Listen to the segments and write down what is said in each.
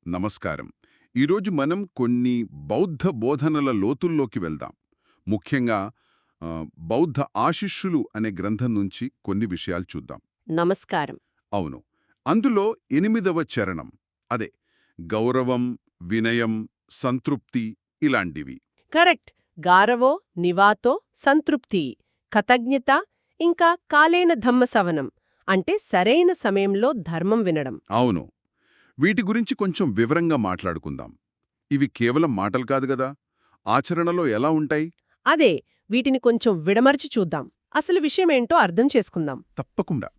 నమస్కారం. ఈరోజు మనం కొన్ని బౌద్ధ బోధనల లోతుల్లోకి వెళ్దాం. ముఖ్యంగా బౌద్ధ ఆశిష్యులు అనే గ్రంథం నుంచి కొన్ని విషయాలు చూద్దాం. నమస్కారం. అవును. అందులో 8వ చరణం అదే గౌరవం, వినయం, సంతృప్తి ఇలాంటివి. కరెక్ట్. గారవో నివాతో సంతృప్తి, కృతజ్ఞత, ఇంకా కాలేన ధమ్మసవనం అంటే సరైన సమయంలో ధర్మం వినడం. అవును. వీటి గురించి కొంచెం వివరంగా మాట్లాడుకుందాం. ఇవి కేవలం మాటలు కాదు గదా, ఆచరణలో ఎలా ఉంటాయి? అదే, వీటిని కొంచెం విడమర్చి చూద్దాం. అసలు విషయమేంటో అర్థం చేసుకుందాం. తప్పకుండా.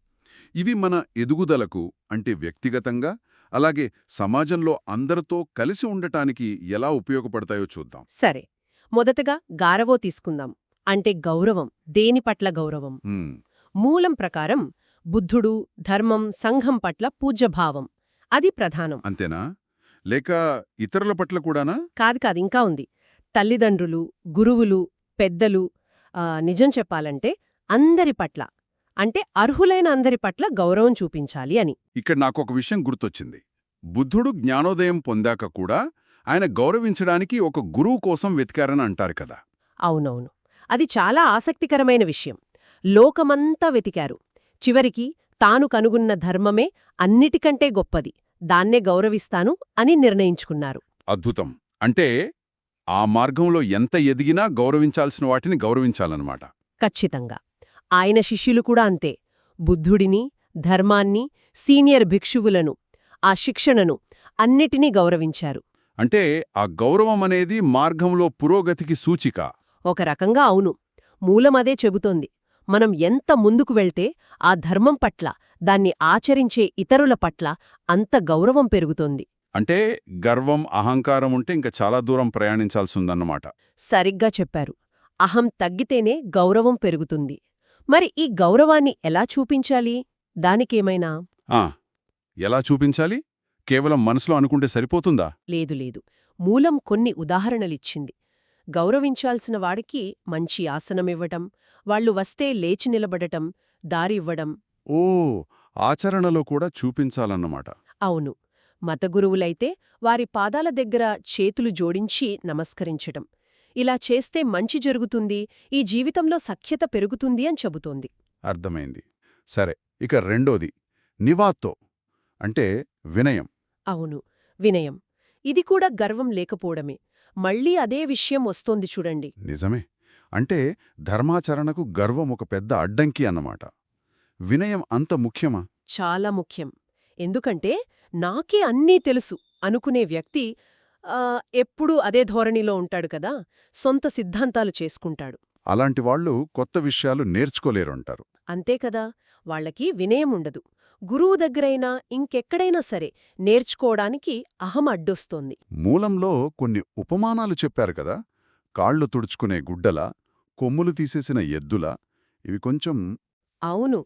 ఇవి మన ఎదుగుదలకు అంటే వ్యక్తిగతంగా, అలాగే సమాజంలో అందరితో కలిసి ఉండటానికి ఎలా ఉపయోగపడతాయో చూద్దాం. సరే, మొదటగా గారవో తీసుకుందాం. అంటే గౌరవం. దేని పట్ల గౌరవం? హ్మ్, మూలం ప్రకారం బుద్ధుడు, ధర్మం, సంఘం పట్ల పూజ్యభావం. అది ప్రధానం. అంతేనా? లేక ఇతరుల పట్ల కూడానా? కాదు, ఇంకా ఉంది. తల్లిదండ్రులు, గురువులు, పెద్దలు, నిజం చెప్పాలంటే అందరి పట్ల, అంటే అర్హులైన అందరి పట్ల గౌరవం చూపించాలి అని. ఇక్కడ నాకొక విషయం గుర్తొచ్చింది. బుద్ధుడు జ్ఞానోదయం పొందాక కూడా ఆయన గౌరవించడానికి ఒక గురువు కోసం వెతికారని అంటారు కదా. అవునవును. అది చాలా ఆసక్తికరమైన విషయం. లోకమంతా వెతికారు. చివరికి తాను కనుగొన్న ధర్మమే అన్నిటికంటే గొప్పది, దాన్నే గౌరవిస్తాను అని నిర్ణయించుకున్నారు. అద్భుతం. అంటే ఆ మార్గంలో ఎంత ఎదిగినా గౌరవించాల్సిన వాటిని గౌరవించాలన్నమాట. ఖచ్చితంగా. ఆయన శిష్యులు కూడా అంతే. బుద్ధుడిని, ధర్మాన్ని, సీనియర్ భిక్షువులను, ఆ శిక్షణను అన్నిటినీ గౌరవించారు. అంటే ఆ గౌరవం అనేది మార్గంలో పురోగతికి సూచిక. ఒక రకంగా అవును. మూలమదే చెబుతోంది. మనం ఎంత ముందుకు వెళ్తే ఆ ధర్మం పట్ల, దాన్ని ఆచరించే ఇతరుల పట్ల అంత గౌరవం పెరుగుతోంది. అంటే గర్వం, అహంకారం ఉంటే ఇంకా చాలా దూరం ప్రయాణించాల్సిందన్నమాట. సరిగ్గా చెప్పారు. అహం తగ్గితేనే గౌరవం పెరుగుతుంది. మరి ఈ గౌరవాన్ని ఎలా చూపించాలి? దానికేమైనా? ఆ, ఎలా చూపించాలి? కేవలం మనసులో అనుకుంటే సరిపోతుందా? లేదు. మూలం కొన్ని ఉదాహరణలిచ్చింది. గౌరవించాల్సిన వాడికి మంచి ఆసనమివ్వటం, వాళ్లు వస్తే లేచి నిలబడటం, దారి ఇవ్వడం. ఓ, ఆచరణలో కూడా చూపించాలన్నమాట. అవును. మతగురువులైతే వారి పాదాల దగ్గర చేతులు జోడించి నమస్కరించటం. ఇలా చేస్తే మంచి జరుగుతుంది, ఈ జీవితంలో సఖ్యత పెరుగుతుంది అని చెబుతోంది. అర్థమైంది. సరే, ఇక రెండోది నివాతో అంటే వినయం. అవును, వినయం. ఇది కూడా గర్వం లేకపోవడమే. మళ్ళీ అదే విషయం వస్తోంది చూడండి. నిజమే. అంటే ధర్మాచరణకు గర్వం ఒక పెద్ద అడ్డంకి అన్నమాట. వినయం అంత ముఖ్యమా? చాలా ముఖ్యం. ఎందుకంటే నాకే అన్నీ తెలుసు అనుకునే వ్యక్తి ఎప్పుడూ అదే ధోరణిలో ఉంటాడు కదా, సొంత సిద్ధాంతాలు చేసుకుంటాడు. అలాంటి వాళ్ళు కొత్త విషయాలు నేర్చుకోలేరంటారు. అంతే కదా, వాళ్లకి వినయం ఉండదు. గురువు దగ్గరైనా ఇంకెక్కడైనా సరే నేర్చుకోవడానికి అహం అడ్డొస్తోంది. మూలంలో కొన్ని ఉపమానాలు చెప్పారు కదా, కాళ్లు తుడుచుకునే గుడ్డల, కొమ్ములు తీసేసిన ఎద్దుల. ఇవి కొంచెం అవును,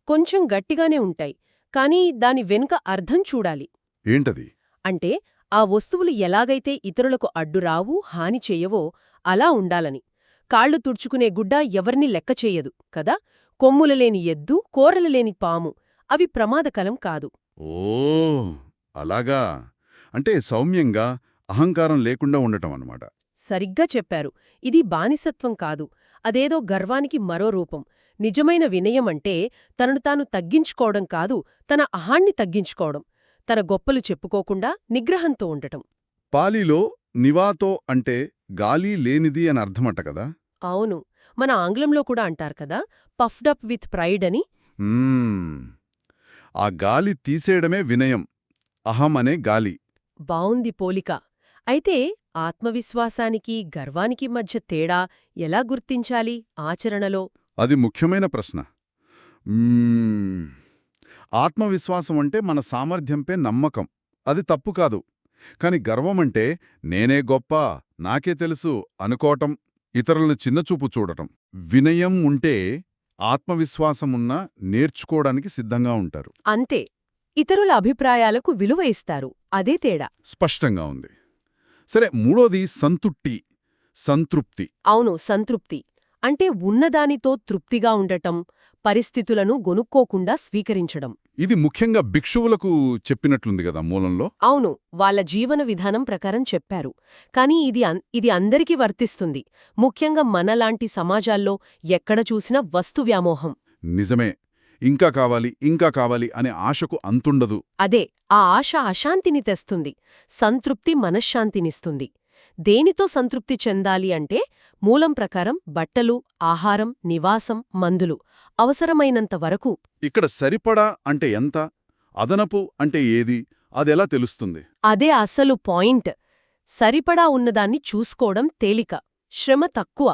కొంచెం గట్టిగానే ఉంటాయి. కానీ దాని వెనుక అర్థం చూడాలి. ఏంటది? అంటే ఆ వస్తువులు ఎలాగైతే ఇతరులకు అడ్డురావు, హాని చెయ్యవో అలా ఉండాలని. కాళ్లు తుడుచుకునే గుడ్డ ఎవరిని లెక్క చెయ్యదు కదా, కొమ్ములలేని ఎద్దు, కోరలలేని పాము అవి ప్రమాదకరం కాదు. ఓ, అలాగా. అంటే సౌమ్యంగా, అహంకారం లేకుండా ఉండటం అన్నమాట. సరిగ్గా చెప్పారు. ఇది బానిసత్వం కాదు, అదేదో గర్వానికి మరో రూపం. నిజమైన వినయమంటే తనను తాను తగ్గించుకోవడం కాదు, తన అహాన్ని తగ్గించుకోవడం, తన గొప్పలు చెప్పుకోకుండా నిగ్రహంతో ఉండటం. పాలీలో నివాతో అంటే గాలి లేనిది అని అర్థమట కదా. అవును, మన ఆంగ్లంలో కూడా అంటారు కదా, పఫ్డప్ విత్ ప్రైడ్ అని. ఆ గాలి తీసేయడమే వినయం, అహం అనే గాలి. బావుంది పోలిక. అయితే ఆత్మవిశ్వాసానికి, గర్వానికి మధ్య తేడా ఎలా గుర్తించాలి ఆచరణలో? అది ముఖ్యమైన ప్రశ్న. ఆత్మవిశ్వాసం అంటే మన సామర్థ్యంపై నమ్మకం. అది తప్పు కాదు. కాని గర్వమంటే నేనే గొప్ప, నాకే తెలుసు అనుకోవటం, ఇతరులను చిన్నచూపు చూడటం. వినయం ఉంటే ఆత్మవిశ్వాసమున్నా నేర్చుకోవడానికి సిద్ధంగా ఉంటారు. అంతే, ఇతరుల అభిప్రాయాలకు విలువ ఇస్తారు. అదే తేడా. స్పష్టంగా ఉంది. సరే, మూడోది సంతృప్తి. అవును, సంతృప్తి అంటే ఉన్నదానితో తృప్తిగా ఉండటం, పరిస్థితులను గొనుక్కోకుండా స్వీకరించడం. ఇది ముఖ్యంగా భిక్షువులకు చెప్పినట్లుంది కదా మూలంలో. అవును, వాళ్ళ జీవన విధానం ప్రకారం చెప్పారు. కానీ ఇది అందరికీ వర్తిస్తుంది. ముఖ్యంగా మనలాంటి సమాజాల్లో ఎక్కడ చూసినా వస్తు వ్యామోహం. నిజమే. ఇంకా కావాలి, ఇంకా కావాలి అనే ఆశకు అంతుండదు. అదే, ఆ ఆశ అశాంతిని తెస్తుంది, సంతృప్తి మనశ్శాంతినిస్తుంది. దేనితో సంతృప్తి చెందాలి అంటే మూలం ప్రకారం బట్టలు, ఆహారం, నివాసం, మందులు అవసరమైనంత వరకు. ఇక్కడ సరిపడా అంటే ఎంత, అదనపు అంటే ఏది, అదెలా తెలుస్తుంది? అదే అసలు పాయింట్. సరిపడా ఉన్నదాన్ని చూసుకోవడం తేలిక, శ్రమ తక్కువ.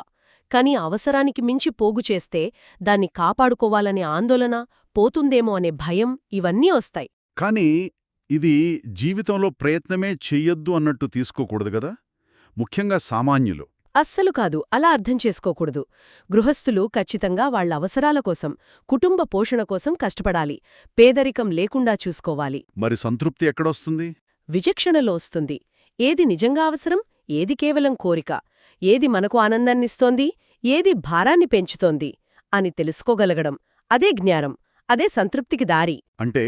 కాని అవసరానికి మించి పోగు చేస్తే దాన్ని కాపాడుకోవాలనే ఆందోళన, పోతుందేమో అనే భయం ఇవన్నీ వస్తాయి. కానీ ఇది జీవితంలో ప్రయత్నమే చెయ్యొద్దు అన్నట్టు తీసుకోకూడదు గదా, ముఖ్యంగా సామాన్యులు. అస్సలు కాదు, అలా అర్థం చేసుకోకూడదు. గృహస్థులు ఖచ్చితంగా వాళ్ల అవసరాల కోసం, కుటుంబ పోషణ కోసం కష్టపడాలి, పేదరికం లేకుండా చూసుకోవాలి. మరి సంతృప్తి ఎక్కడొస్తుంది? విచక్షణలో వస్తుంది. ఏది నిజంగా అవసరం, ఏది కేవలం కోరిక, ఏది మనకు ఆనందాన్నిస్తోంది, ఏది భారాన్ని పెంచుతోంది అని తెలుసుకోగలగడం, అదే జ్ఞానం, అదే సంతృప్తికి దారి. అంటే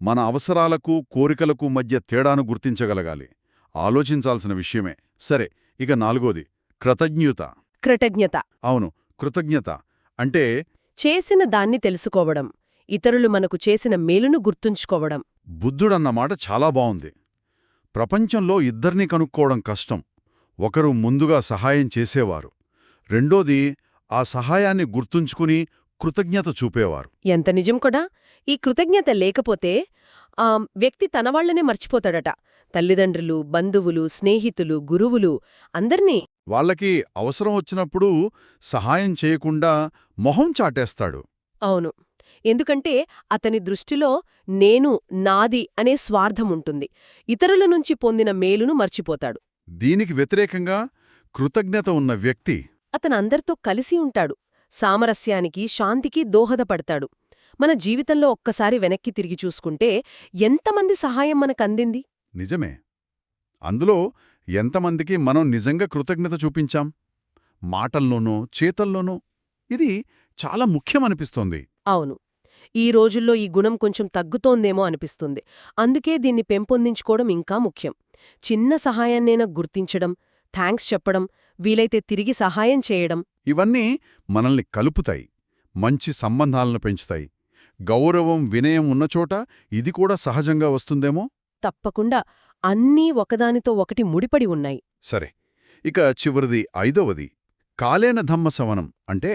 మన అవసరాలకు కోరికలకు మధ్య తేడాను గుర్తించగలగాలి. ఆలోచించాల్సిన విషయమే. సరే, ఇక 4వది కృతజ్ఞత. కృతజ్ఞత. అవును, కృతజ్ఞత అంటే చేసిన దాన్ని తెలుసుకోవడం, ఇతరులు మనకు చేసిన మేలును గుర్తుంచుకోవడం. బుద్ధుడన్నమాట చాలా బావుంది. ప్రపంచంలో ఇద్దర్నీ కనుక్కోవడం కష్టం. ఒకరు ముందుగా సహాయం చేసేవారు, రెండోది ఆ సహాయాన్ని గుర్తుంచుకుని కృతజ్ఞత చూపేవారు. ఎంత నిజం కూడా. ఈ కృతజ్ఞత లేకపోతే వ్యక్తి తనవాళ్లనే మర్చిపోతాడట. తల్లిదండ్రులు, బంధువులు, స్నేహితులు, గురువులు అందర్నీ. వాళ్ళకి అవసరం వచ్చినప్పుడు సహాయం చేయకుండా మొహం చాటేస్తాడు. అవును, ఎందుకంటే అతని దృష్టిలో నేను, నాది అనే స్వార్థముంటుంది. ఇతరుల నుంచి పొందిన మేలును మర్చిపోతాడు. దీనికి వ్యతిరేకంగా కృతజ్ఞత ఉన్న వ్యక్తి అతనందరితో కలిసి ఉంటాడు, సామరస్యానికి, శాంతికి దోహదపడతాడు. మన జీవితంలో ఒక్కసారి వెనక్కి తిరిగి చూసుకుంటే ఎంతమంది సహాయం మనకందింది? నిజమే. అందులో ఎంతమందికి మనం నిజంగా కృతజ్ఞత చూపించాం? మాటల్లోనో చేతల్లోనో? ఇది చాలా ముఖ్యమనిపిస్తోంది. అవును, ఈ రోజుల్లో ఈ గుణం కొంచెం తగ్గుతోందేమో అనిపిస్తుంది. అందుకే దీన్ని పెంపొందించుకోవడం ఇంకా ముఖ్యం. చిన్న సహాయాన్నైనా గుర్తించడం, థాంక్స్ చెప్పడం, వీలైతే తిరిగి సహాయం చేయడం. ఇవన్నీ మనల్ని కలుపుతాయి, మంచి సంబంధాలను పెంచుతాయి. గౌరవం, వినయం ఉన్నచోట ఇది కూడా సహజంగా వస్తుందేమో. తప్పకుండా. అన్నీ ఒకదానితో ఒకటి ముడిపడి ఉన్నాయి. సరే, ఇక చివరిది 5వది కాలేన ధమ్మ సవనం అంటే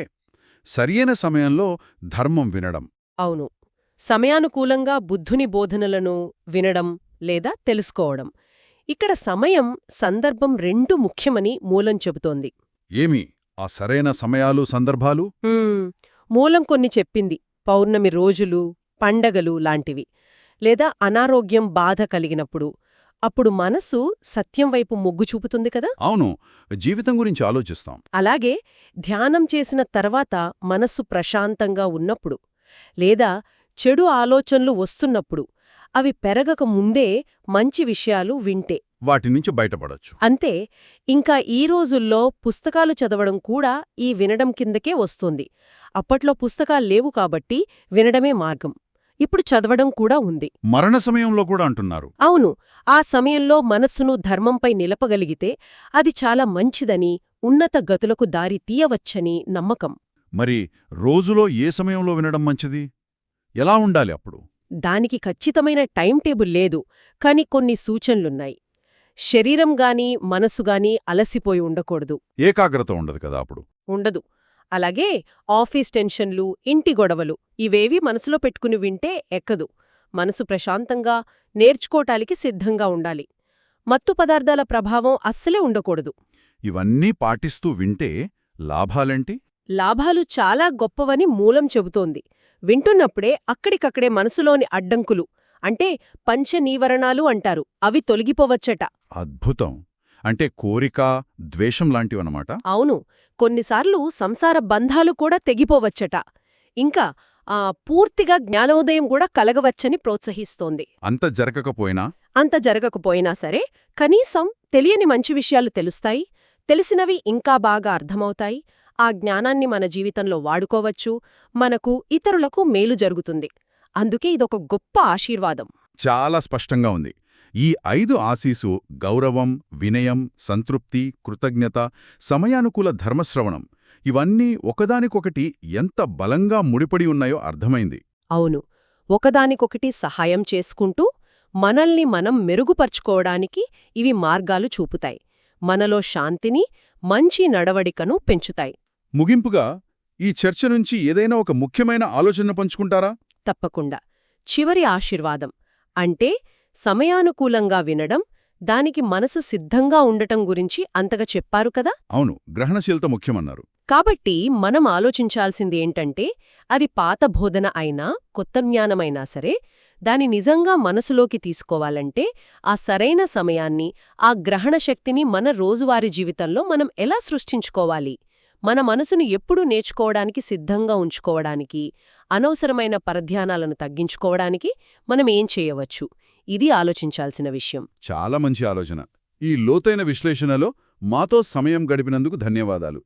సరియైన సమయంలో ధర్మం వినడం. అవును, సమయానుకూలంగా బుద్ధుని బోధనలను వినడం లేదా తెలుసుకోవడం. ఇక్కడ సమయం, సందర్భం రెండూ ముఖ్యమని మూలం చెబుతోంది. ఏమి ఆ సరైన సమయాలు, సందర్భాలు? మూలం కొన్ని చెప్పింది. పౌర్ణమి రోజులు, పండగలు లాంటివి. లేదా అనారోగ్యం, బాధ కలిగినప్పుడు. అప్పుడు మనసు సత్యం వైపు మొగ్గు చూపుతుంది కదా. అవును, జీవితం గురించి ఆలోచిస్తాం. అలాగే ధ్యానం చేసిన తర్వాత మనస్సు ప్రశాంతంగా ఉన్నప్పుడు, లేదా చెడు ఆలోచనలు వస్తున్నప్పుడు, అవి పెరగక ముందే మంచి విషయాలు వింటే వాటినుంచి బయటపడొచ్చు. అంతే. ఇంకా ఈ రోజుల్లో పుస్తకాలు చదవడం కూడా ఈ వినడం కిందకే వస్తుంది. అప్పట్లో పుస్తకాల్లేవు కాబట్టి వినడమే మార్గం. ఇప్పుడు చదవడం కూడా ఉంది. మరణ సమయంలో కూడా అంటున్నారు. అవును, ఆ సమయంలో మనస్సును ధర్మంపై నిలపగలిగితే అది చాలా మంచిదని, ఉన్నత గతులకు దారి తీయవచ్చని నమ్మకం. మరి రోజులో ఏ సమయంలో వినడం మంచిది? ఎలా ఉండాలి అప్పుడు? దానికి ఖచ్చితమైన టైం టేబుల్ లేదు, కాని కొన్ని సూచనలున్నాయి. శరీరం గాని మనసు గాని అలసిపోయి ఉండకూడదు. ఏకాగ్రత ఉండదు కదా అప్పుడు. ఉండదు. అలాగే ఆఫీస్ టెన్షన్లు, ఇంటి గొడవలు ఇవేవి మనసులో పెట్టుకుని వింటే ఎక్కదు. మనసు ప్రశాంతంగా, నేర్చుకోటానికి సిద్ధంగా ఉండాలి. మత్తు పదార్థాల ప్రభావం అస్సలే ఉండకూడదు. ఇవన్నీ పాటిస్తూ వింటే లాభాలేంటి? లాభాలు చాలా గొప్పవని మూలం చెబుతోంది. వింటున్నప్పుడే అక్కడికక్కడే మనసులోని అడ్డంకులు, అంటే పంచనీవరణాలు అంటారు, అవి తొలగిపోవచ్చట. అద్భుతం. అంటే కోరిక, ద్వేషం లాంటివన్నమాట. అవును, కొన్నిసార్లు సంసార బంధాలు కూడా తెగిపోవచ్చట. ఇంకా పూర్తిగా జ్ఞానోదయం కూడా కలగవచ్చని ప్రోత్సహిస్తోంది. అంత జరగకపోయినా సరే కనీసం తెలియని మంచి విషయాలు తెలుస్తాయి, తెలిసినవి ఇంకా బాగా అర్థమవుతాయి. ఆ జ్ఞానాన్ని మన జీవితంలో వాడుకోవచ్చు, మనకు, ఇతరులకు మేలు జరుగుతుంది. అందుకే ఇదొక గొప్ప ఆశీర్వాదం. చాలా స్పష్టంగా ఉంది. ఈ 5 ఆశీసు గౌరవం, వినయం, సంతృప్తి, కృతజ్ఞత, సమయానుకూల ధర్మశ్రవణం ఇవన్నీ ఒకదానికొకటి ఎంత బలంగా ముడిపడి ఉన్నాయో అర్థమైంది. అవును, ఒకదానికొకటి సహాయం చేసుకుంటూ మనల్ని మనం మెరుగుపర్చుకోవడానికి ఇవి మార్గాలు చూపుతాయి. మనలో శాంతిని, మంచి నడవడికను పెంచుతాయి. ముగింపుగా ఈ చర్చ నుంచి ఏదైనా ఒక ముఖ్యమైన ఆలోచన పంచుకుంటారా? తప్పకుండా. చివరి ఆశీర్వాదం అంటే సమయానుకూలంగా వినడం, దానికి మనసు సిద్ధంగా ఉండటం గురించి అంతగా చెప్పారు కదా. అవును, గ్రహణశీలత ముఖ్యమన్నారు. కాబట్టి మనం ఆలోచించాల్సింది ఏంటంటే, అది పాత బోధన అయినా కొత్త జ్ఞానమైనా సరే, దాని నిజంగా మనసులోకి తీసుకోవాలంటే ఆ సరైన సమయాన్ని, ఆ గ్రహణ శక్తిని మన రోజువారీ జీవితంలో మనం ఎలా సృష్టించుకోవాలి, మన మనసును ఎప్పుడూ నేర్చుకోవడానికి సిద్ధంగా ఉంచుకోవడానికి, అనవసరమైన పరధ్యానాలను తగ్గించుకోవడానికి మనం ఏం చేయవచ్చు, ఇది ఆలోచించాల్సిన విషయం. చాలా మంచి ఆలోచన. ఈ లోతైన విశ్లేషణలో మాతో సమయం గడిపినందుకు ధన్యవాదాలు.